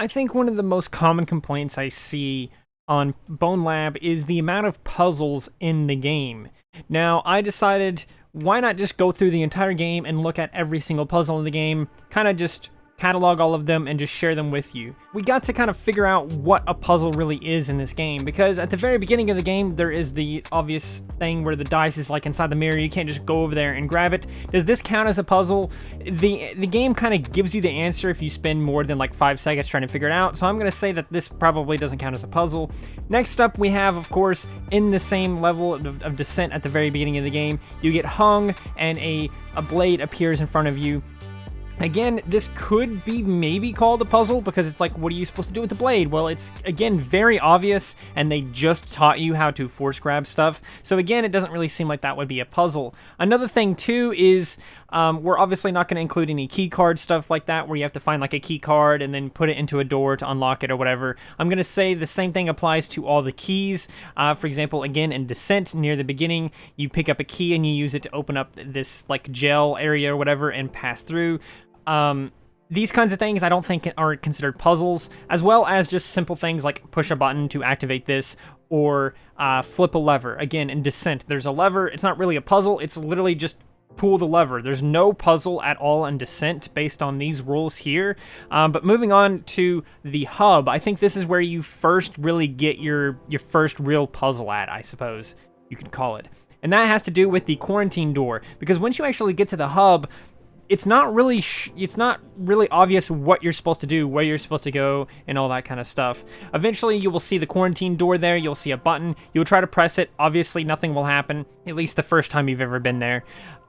I think one of the most common complaints I see on Bonelab is the amount of puzzles in the game. Now, I decided why not just go through the entire game and look at every single puzzle in the game, kind of just catalog all of them and just share them with you. We got to kind of figure out what a puzzle really is in this game, because at the very beginning of the game, there is the obvious thing where the dice is like inside the mirror. You can't just go over there and grab it. Does this count as a puzzle? The game kind of gives you the answer if you spend more than like 5 seconds trying to figure it out, so I'm going to say that this probably doesn't count as a puzzle. Next up, we have, of course, in the same level of Descent at the very beginning of the game, you get hung and a blade appears in front of you. Again, this could be maybe called a puzzle because it's like, what are you supposed to do with the blade? Well, it's, again, very obvious, and they just taught you how to force grab stuff. So again, it doesn't really seem like that would be a puzzle. Another thing, too, is we're obviously not going to include any key card stuff like that, where you have to find like a key card and then put it into a door to unlock it or whatever. I'm going to say the same thing applies to all the keys. For example, again, in Descent, near the beginning, you pick up a key and you use it to open up this like gel area or whatever and pass through. These kinds of things I don't think are considered puzzles, as well as just simple things like push a button to activate this, or flip a lever. Again, in Descent, there's a lever. It's not really a puzzle. It's literally just pull the lever. There's no puzzle at all in Descent based on these rules here. But moving on to the hub, I think this is where you first really get your first real puzzle at, I suppose you could call it. And that has to do with the quarantine door, because once you actually get to the hub, it's not really obvious what you're supposed to do, where you're supposed to go, and all that kind of stuff. Eventually, you will see the quarantine door there. You'll see a button. You'll try to press it. Obviously, nothing will happen, at least the first time you've ever been there.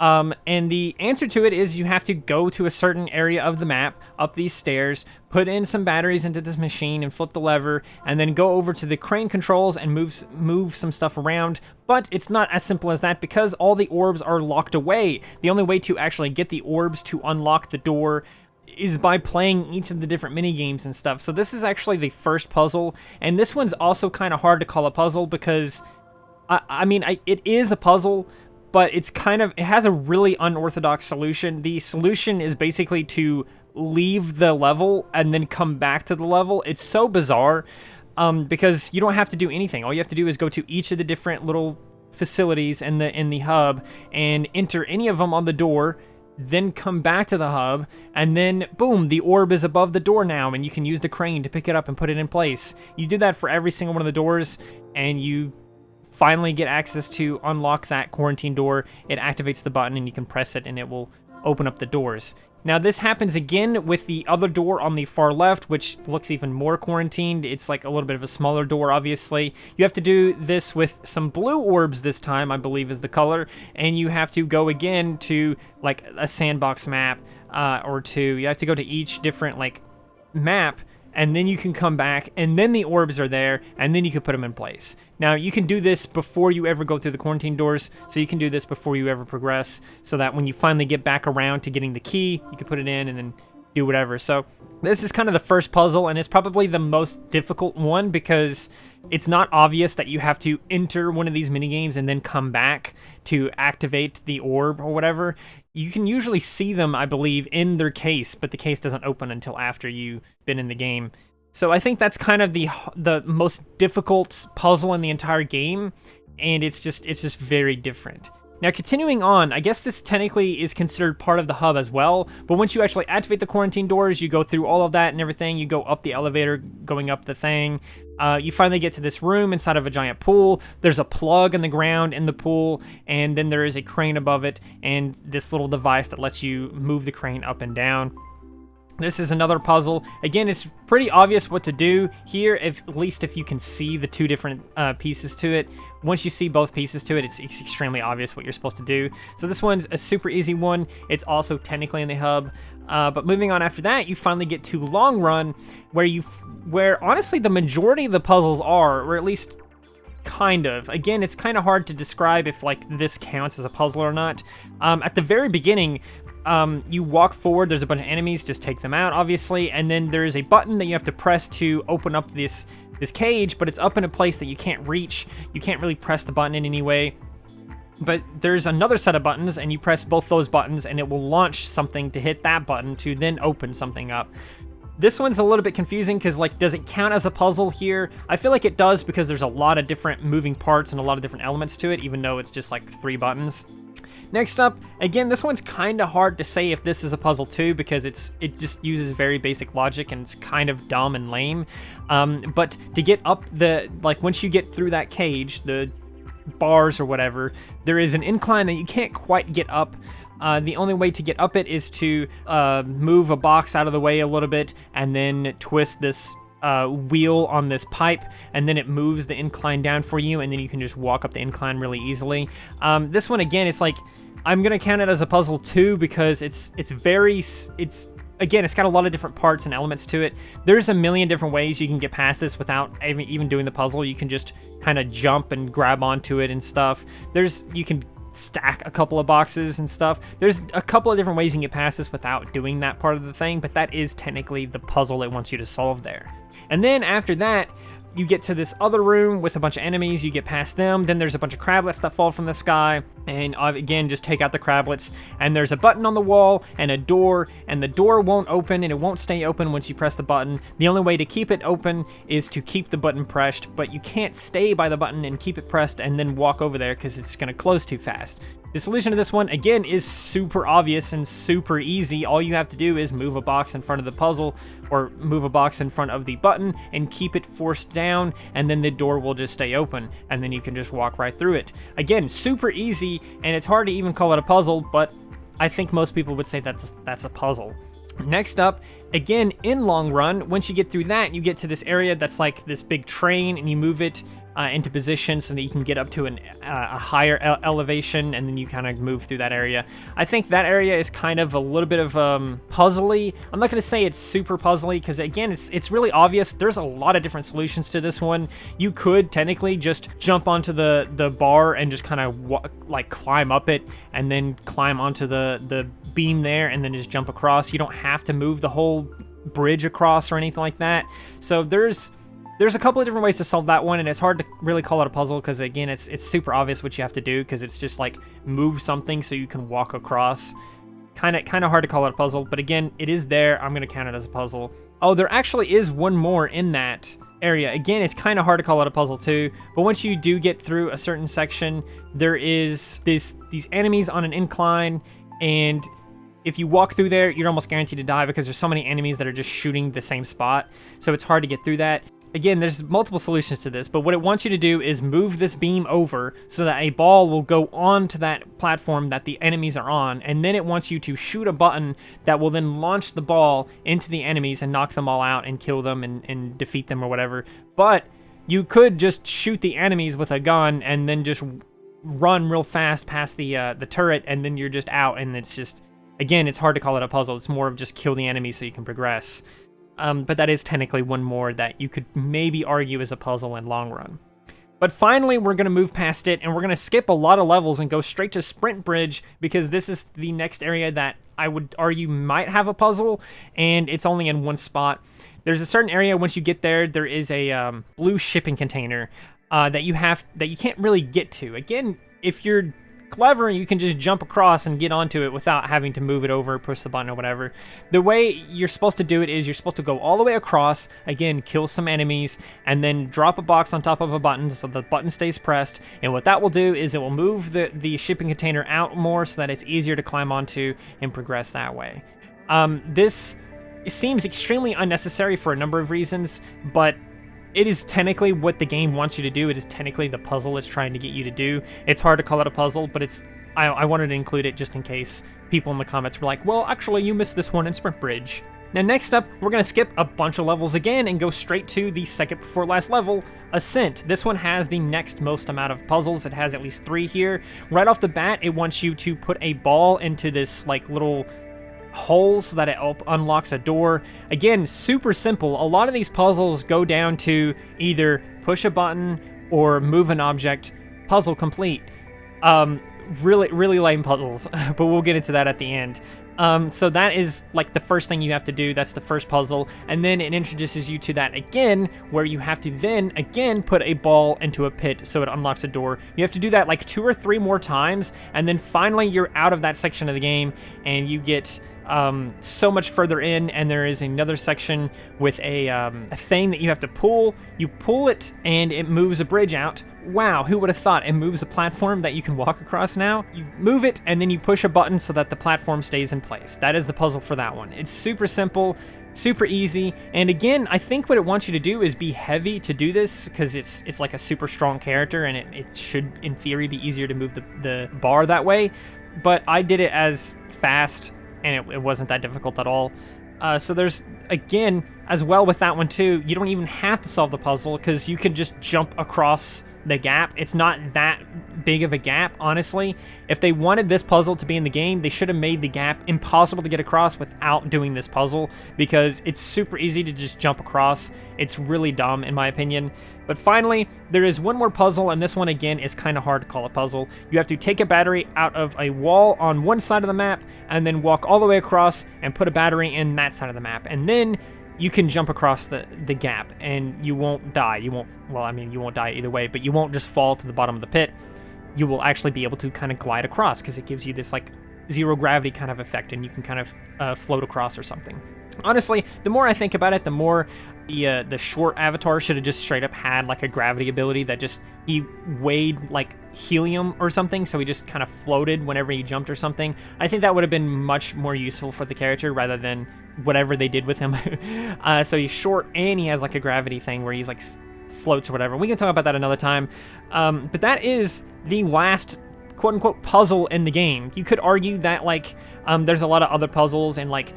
And the answer to it is you have to go to a certain area of the map, up these stairs, put in some batteries into this machine and flip the lever, and then go over to the crane controls and move some stuff around. But it's not as simple as that, because all the orbs are locked away. The only way to actually get the orbs to unlock the door is by playing each of the different mini games and stuff. So this is actually the first puzzle, and this one's also kind of hard to call a puzzle because it is a puzzle, but it has a really unorthodox solution. The solution is basically to leave the level and then come back to the level. It's so bizarre because you don't have to do anything. All you have to do is go to each of the different little facilities in the hub and enter any of them on the door, then come back to the hub, and then boom, the orb is above the door now, and you can use the crane to pick it up and put it in place. You do that for every single one of the doors, and you finally get access to unlock that quarantine door. It activates the button and you can press it and it will open up the doors. Now this happens again with the other door on the far left, which looks even more quarantined. It's like a little bit of a smaller door, obviously. You have to do this with some blue orbs this time, I believe is the color, and you have to go again to like a sandbox map or two. You have to go to each different like map, and then you can come back, and then the orbs are there, and then you can put them in place. Now, you can do this before you ever go through the quarantine doors, so you can do this before you ever progress, so that when you finally get back around to getting the key, you can put it in and then do whatever. So this is kind of the first puzzle, and it's probably the most difficult one because it's not obvious that you have to enter one of these minigames and then come back to activate the orb or whatever. You can usually see them, I believe, in their case, but the case doesn't open until after you've been in the game. So I think that's kind of the most difficult puzzle in the entire game, and it's just very different. Now, continuing on, I guess this technically is considered part of the hub as well, but once you actually activate the quarantine doors, you go through all of that and everything, you go up the elevator, going up the thing, you finally get to this room inside of a giant pool. There's a plug in the ground in the pool, and then there is a crane above it, and this little device that lets you move the crane up and down. This is another puzzle. Again, it's pretty obvious what to do here, at least if you can see the two different pieces to it. Once you see both pieces to it, it's extremely obvious what you're supposed to do. So this one's a super easy one. It's also technically in the hub. But moving on after that, you finally get to Long Run, where honestly the majority of the puzzles are, or at least kind of. Again, it's kind of hard to describe if like this counts as a puzzle or not. At the very beginning, you walk forward, there's a bunch of enemies, just take them out, obviously, and then there's a button that you have to press to open up this cage, but it's up in a place that you can't reach. You can't really press the button in any way. But there's another set of buttons, and you press both those buttons, and it will launch something to hit that button to then open something up. This one's a little bit confusing because, like, does it count as a puzzle here? I feel like it does because there's a lot of different moving parts and a lot of different elements to it, even though it's just like 3 buttons. Next up, again, this one's kind of hard to say if this is a puzzle too because it just uses very basic logic and it's kind of dumb and lame. But to get up once you get through that cage, the bars or whatever, there is an incline that you can't quite get up. The only way to get up it is to move a box out of the way a little bit and then twist this wheel on this pipe, and then it moves the incline down for you, and then you can just walk up the incline really easily. This one, again, it's like, I'm gonna count it as a puzzle too because it's got a lot of different parts and elements to it. There's a million different ways you can get past this without even doing the puzzle. You can just kind of jump and grab onto it and stuff. You can stack a couple of boxes and stuff. There's a couple of different ways you can get past this without doing that part of the thing, but that is technically the puzzle it wants you to solve there. And then after that, you get to this other room with a bunch of enemies, you get past them, then there's a bunch of crablets that fall from the sky, and again, just take out the crablets, and there's a button on the wall, and a door, and the door won't open, and it won't stay open once you press the button. The only way to keep it open is to keep the button pressed, but you can't stay by the button and keep it pressed and then walk over there because it's going to close too fast. The solution to this one, again, is super obvious and super easy. All you have to do is move a box in front of the puzzle, or move a box in front of the button, and keep it forced down, and then the door will just stay open, and then you can just walk right through it. Again, super easy, and it's hard to even call it a puzzle, but I think most people would say that's a puzzle. Next up, again, in long run, once you get through that, you get to this area that's like this big train, and you move it into position so that you can get up to a higher elevation, and then you kind of move through that area. I think that area is kind of a little bit of puzzly. I'm not going to say it's super puzzly because, again, it's really obvious. There's a lot of different solutions to this one. You could technically just jump onto the bar and just kind of climb up it, and then climb onto the beam there, and then just jump across. You don't have to move the whole bridge across or anything like that. So there's a couple of different ways to solve that one, and it's hard to really call it a puzzle because, again, it's super obvious what you have to do because it's just like move something so you can walk across. Kind of hard to call it a puzzle, but again, it is there. I'm going to count it as a puzzle. Oh, there actually is one more in that area. Again, it's kind of hard to call it a puzzle too, but once you do get through a certain section, there is these enemies on an incline, and if you walk through there, you're almost guaranteed to die because there's so many enemies that are just shooting the same spot, so it's hard to get through that. Again, there's multiple solutions to this, but what it wants you to do is move this beam over so that a ball will go onto that platform that the enemies are on, and then it wants you to shoot a button that will then launch the ball into the enemies and knock them all out and kill them and defeat them or whatever. But you could just shoot the enemies with a gun and then just run real fast past the turret, and then you're just out, and it's just, again, it's hard to call it a puzzle. It's more of just kill the enemies so you can progress. But that is technically one more that you could maybe argue is a puzzle in long run. But finally, we're going to move past it, and we're going to skip a lot of levels and go straight to Sprint Bridge, because this is the next area that I would argue might have a puzzle, and it's only in one spot. There's a certain area, once you get there, there is a blue shipping container that you can't really get to. Again, if you're clever, you can just jump across and get onto it without having to move it over, push the button or whatever. The way you're supposed to do it is you're supposed to go all the way across, again, kill some enemies, and then drop a box on top of a button so the button stays pressed. And what that will do is it will move the shipping container out more so that it's easier to climb onto and progress that way. This seems extremely unnecessary for a number of reasons, but it is technically what the game wants you to do. It is technically the puzzle it's trying to get you to do. It's hard to call it a puzzle, but I wanted to include it just in case people in the comments were like, well, actually, you missed this one in Sprint Bridge. Now, next up, we're going to skip a bunch of levels again and go straight to the second before last level, Ascent. This one has the next most amount of puzzles. It has at least 3 here. Right off the bat, it wants you to put a ball into this like little hole so that it unlocks a door. Again, super simple. A lot of these puzzles go down to either push a button or move an object. Puzzle complete. Really lame puzzles, but we'll get into that at the end. So that is like the first thing you have to do. That's the first puzzle, and then it introduces you to that again, where you have to then again put a ball into a pit so it unlocks a door. You have to do that like 2 or 3 more times, and then finally you're out of that section of the game, and you get so much further in, and there is another section with a thing that you have to pull. You pull it, and it moves a bridge out. Wow, who would have thought? It moves a platform that you can walk across now. You move it, and then you push a button so that the platform stays in place. That is the puzzle for that one. It's super simple, super easy, and again, I think what it wants you to do is be heavy to do this, because it's like a super strong character, and it should, in theory, be easier to move the bar that way, but I did it as fast, and it wasn't that difficult at all. So there's, again, as well with that one too, you don't even have to solve the puzzle, because you can just jump across the gap. It's not that big of a gap, honestly. If they wanted this puzzle to be in the game, they should have made the gap impossible to get across without doing this puzzle, because it's super easy to just jump across. It's really dumb, in my opinion. But finally, there is one more puzzle, and this one, again, is kind of hard to call a puzzle. You have to take a battery out of a wall on one side of the map, and then walk all the way across and put a battery in that side of the map. And then you can jump across the gap, and you won't die. You won't, well, I mean, you won't die either way, but you won't just fall to the bottom of the pit. You will actually be able to kind of glide across, because it gives you this, like, zero gravity kind of effect, and you can kind of float across or something. Honestly, the more I think about it, the more the short avatar should have just straight up had, like, a gravity ability that just, he weighed, like, helium or something, so he just kind of floated whenever he jumped or something. I think that would have been much more useful for the character, rather than whatever they did with him. So he's short, and he has, like, a gravity thing where he's, like, floats or whatever. We can talk about that another time. But that is the last quote-unquote puzzle in the game. You could argue that, like, there's a lot of other puzzles and, like,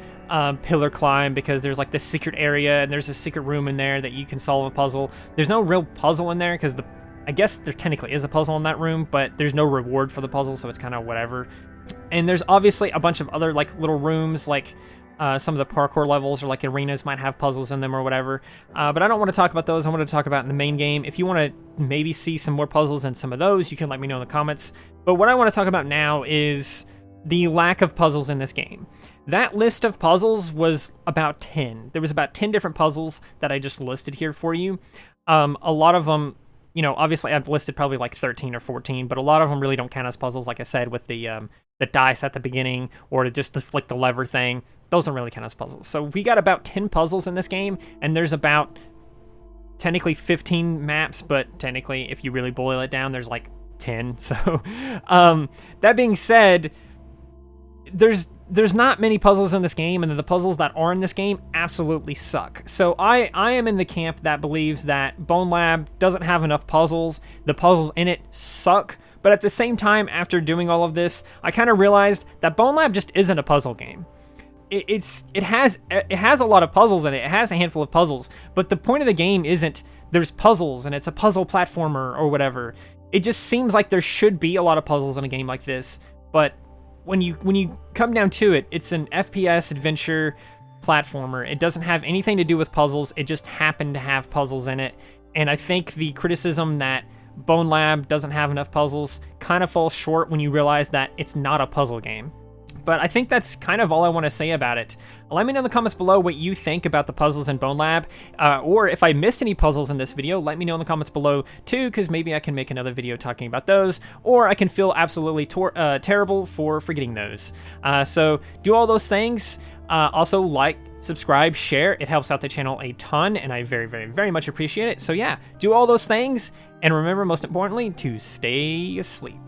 pillar climb, because there's, like, this secret area, and there's a secret room in there that you can solve a puzzle. There's no real puzzle in there, because I guess there technically is a puzzle in that room, but there's no reward for the puzzle, so it's kind of whatever. And there's obviously a bunch of other, like, little rooms, like, some of the parkour levels or, like, arenas might have puzzles in them or whatever. But I don't want to talk about those. I want to talk about in the main game. If you want to maybe see some more puzzles in some of those, you can let me know in the comments. But what I want to talk about now is the lack of puzzles in this game. That list of puzzles was about 10. There was about 10 different puzzles that I just listed here for you. A lot of them, you know, obviously I've listed probably like 13 or 14, but a lot of them really don't count as puzzles, like I said, with the dice at the beginning, or just to flick the lever thing. Those don't really count as puzzles. So we got about 10 puzzles in this game, and there's about technically 15 maps, but technically, if you really boil it down, there's like 10. So that being said, there's not many puzzles in this game, and then the puzzles that are in this game absolutely suck. So I am in the camp that believes that Bonelab doesn't have enough puzzles. The puzzles in it suck. But at the same time, after doing all of this, I kind of realized that Bonelab just isn't a puzzle game. It has a lot of puzzles in it. It has a handful of puzzles, but the point of the game isn't there's puzzles and it's a puzzle platformer or whatever. It just seems like there should be a lot of puzzles in a game like this, but when you come down to it, it's an FPS adventure platformer. It doesn't have anything to do with puzzles. It just happened to have puzzles in it, and I think the criticism that Bonelab doesn't have enough puzzles kind of falls short when you realize that it's not a puzzle game. But I think that's kind of all I want to say about it. Let me know in the comments below what you think about the puzzles in Bonelab, or if I missed any puzzles in this video, let me know in the comments below too, because maybe I can make another video talking about those, or I can feel absolutely terrible for forgetting those. So do all those things. Also like, subscribe, share. It helps out the channel a ton, and I very, very, very much appreciate it. So yeah, do all those things, and remember, most importantly, to stay asleep.